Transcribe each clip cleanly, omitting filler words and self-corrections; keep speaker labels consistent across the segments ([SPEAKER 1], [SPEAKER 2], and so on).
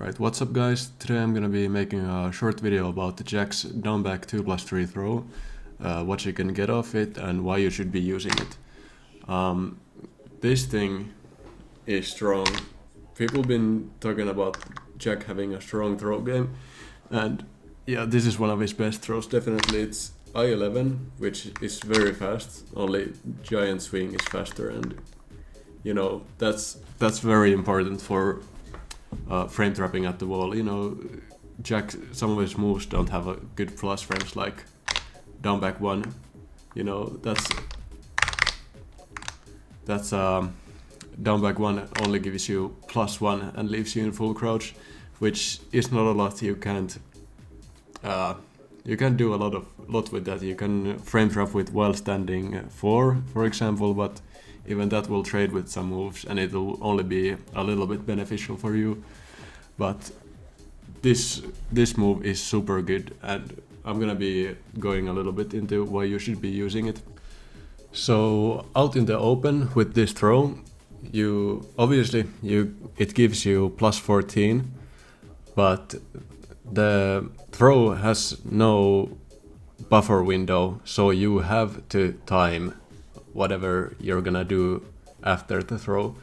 [SPEAKER 1] Right, what's up guys? Today I'm gonna be making a short video about the Jack's down back 2+3 throw, what you can get off it and why you should be using it. This thing is strong. People been talking about Jack having a strong throw game, and yeah, this is one of his best throws. Definitely it's I11, which is very fast, only giant swing is faster, and you know, that's very important for frame trapping at the wall. You know, Jack, some of his moves don't have a good plus frames, like down back 1. You know, that's down back 1 only gives you +1 and leaves you in full crouch, which is not a lot. You can't do a lot with that. You can frame trap with while standing 4, for example, but even that will trade with some moves and it'll only be a little bit beneficial for you. But this move is super good, and I'm gonna be going a little bit into why you should be using it. So out in the open with this throw, it gives you +14, but the throw has no buffer window, so you have to time whatever you're gonna do after the throw,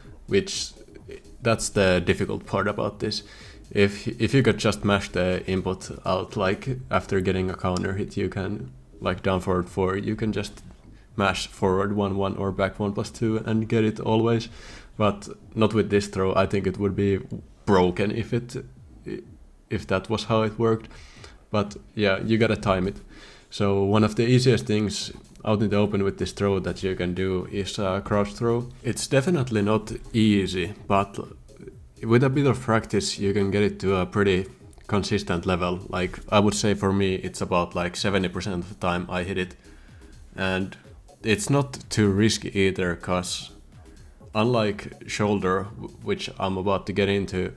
[SPEAKER 1] that's the difficult part about this. If you could just mash the input out, like after getting a counter hit, you can, like down forward 4, you can just mash forward 1-1 or back 1+2 and get it always. But not with this throw. I think it would be broken if that was how it worked. But yeah, you gotta time it. So one of the easiest things out in the open with this throw that you can do is a crouch throw. It's definitely not easy, but with a bit of practice you can get it to a pretty consistent level. Like, I would say for me it's about like 70% of the time I hit it. And it's not too risky either, cause unlike shoulder, which I'm about to get into,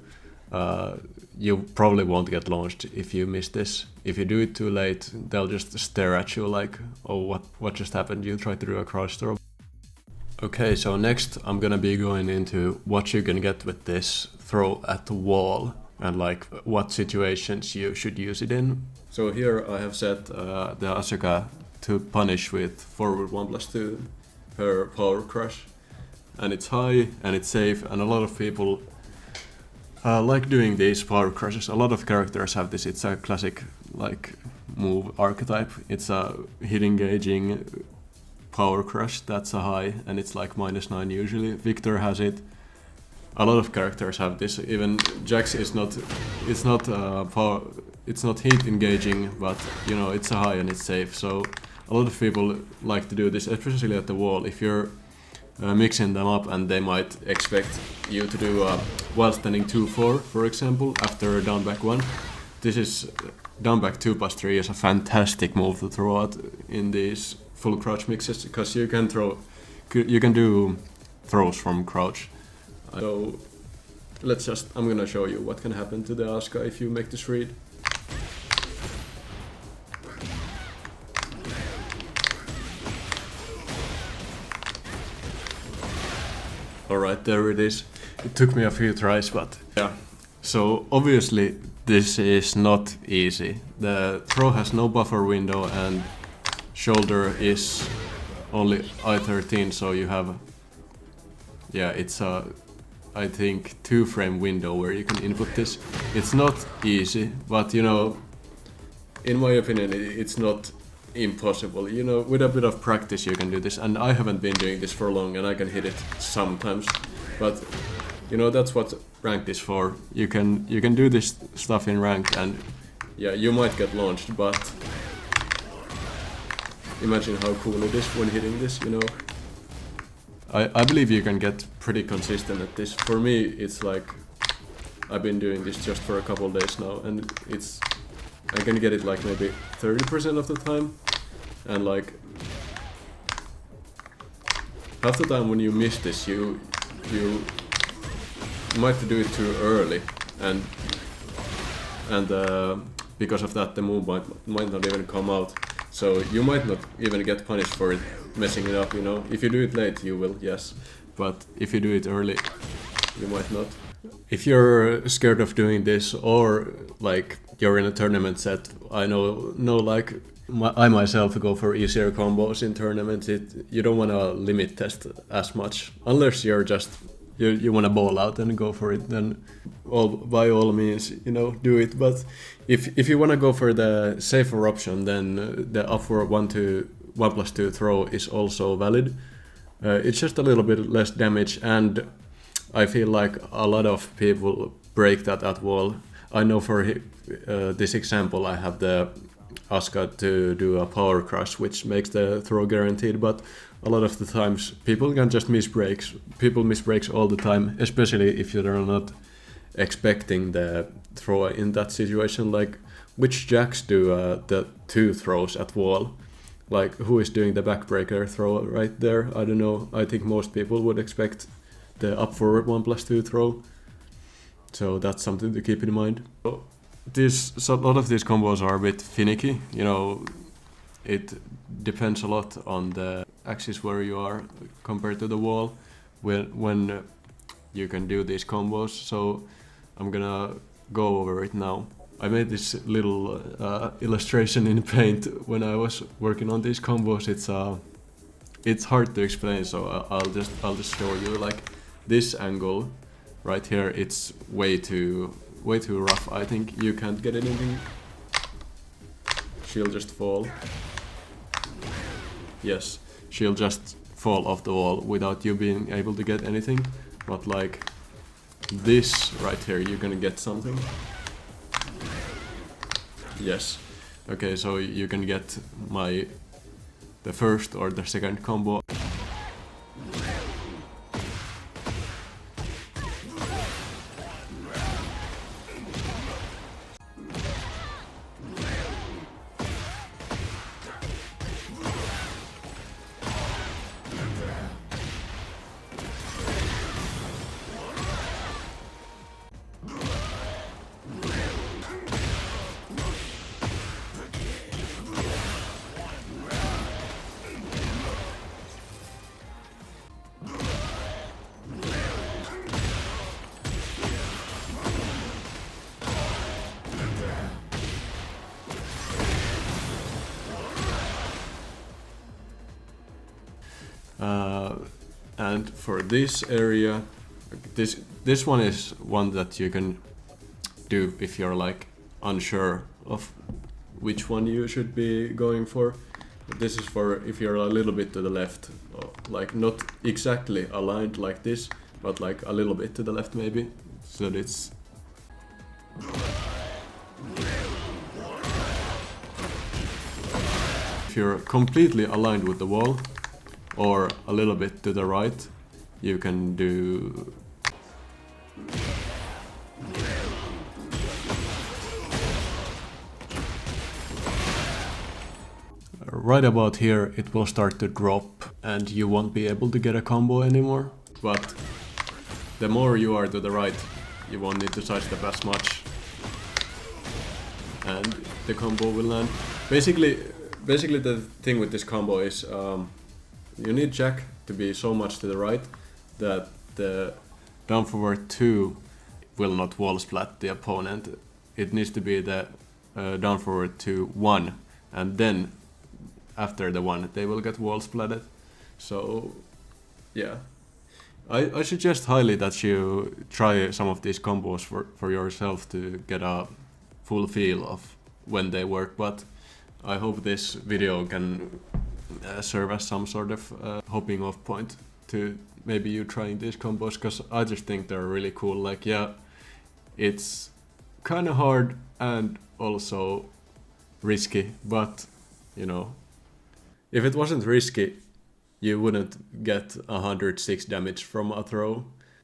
[SPEAKER 1] you probably won't get launched if you miss this. If you do it too late, they'll just stare at you like, oh, what just happened? You tried to do a crouch throw. Okay, so next I'm gonna be going into what you can get with this throw at the wall and like what situations you should use it in. So here I have set the Asuka to punish with forward 1+2 per power crush, and it's high and it's safe, and a lot of people like doing these power crushes. A lot of characters have this. It's a classic like move archetype. It's a hit engaging power crush that's a high, and it's like -9 usually. Victor has it. A lot of characters have this. Even Jax is not. It's not heat engaging, but you know, it's a high and it's safe. So a lot of people like to do this, especially at the wall. If you're mixing them up, and they might expect you to do while standing 2-4, for example, after down back 1. This is down back 2+3 is a fantastic move to throw out in these full crouch mixes, because you can do throws from crouch. So I'm gonna show you what can happen to the Asuka if you make this read. Alright, there it is. It took me a few tries, but yeah. So obviously this is not easy. The throw has no buffer window, and shoulder is only I13, so you have, yeah, it's a, I think, 2-frame window where you can input this. It's not easy, but you know, in my opinion, it's not impossible. You know, with a bit of practice you can do this, and I haven't been doing this for long, and I can hit it sometimes, but you know, that's what ranked is for. You can do this stuff in ranked, and yeah, you might get launched, but imagine how cool it is when hitting this, you know. I believe you can get pretty consistent at this. For me, it's like I've been doing this just for a couple days now, and I can get it like maybe 30% of the time, and like half the time when you miss this, you might do it too early, and because of that the move might not even come out, so you might not even get punished for it messing it up. You know, if you do it late you will, yes, but if you do it early you might not. If you're scared of doing this, or like you're in a tournament set, I know like I myself go for easier combos in tournaments. You don't want to limit test as much unless you're just you want to ball out and go for it. Then by all means, do it. But if you want to go for the safer option, then the upward 1+2 throw is also valid. It's just a little bit less damage, and I feel like a lot of people break that at wall. I know for this example I have the Aska to do a power crush, which makes the throw guaranteed, but a lot of the times people can just miss breaks. People miss breaks all the time, especially if you're not expecting the throw in that situation. Like, which jacks do the 2 throws at wall? Like, who is doing the backbreaker throw right there? I don't know. I think most people would expect the up forward 1+2 throw. So that's something to keep in mind. A lot of these combos are a bit finicky. It depends a lot on the axis where you are compared to the wall when you can do these combos. So I'm gonna go over it now. I made this little illustration in Paint when I was working on these combos. It's hard to explain, so I'll just show you. Like, this angle right here, it's way too rough. I think you can't get anything. She'll just fall. Yes, she'll just fall off the wall without you being able to get anything. But like this right here, you're gonna get something. Yes. Okay, so you can get the first or the second combo. And for this area, this one is one that you can do if you're like unsure of which one you should be going for. This is for if you're a little bit to the left, like not exactly aligned like this, but like a little bit to the left maybe. So it's if you're completely aligned with the wall, or a little bit to the right, you can do right about here. It will start to drop and you won't be able to get a combo anymore. But the more you are to the right, you won't need to sidestep as much and the combo will land. Basically the thing with this combo is you need Jack to be so much to the right that the down forward 2 will not wall splat the opponent. It needs to be the down forward 2 1, and then after the 1 they will get wall splatted. So yeah, I suggest highly that you try some of these combos for yourself to get a full feel of when they work. But I hope this video can serve as some sort of hopping off point to maybe you trying these combos, because I just think they're really cool. Like, yeah, it's kind of hard and also risky, but if it wasn't risky, you wouldn't get 106 damage from a throw.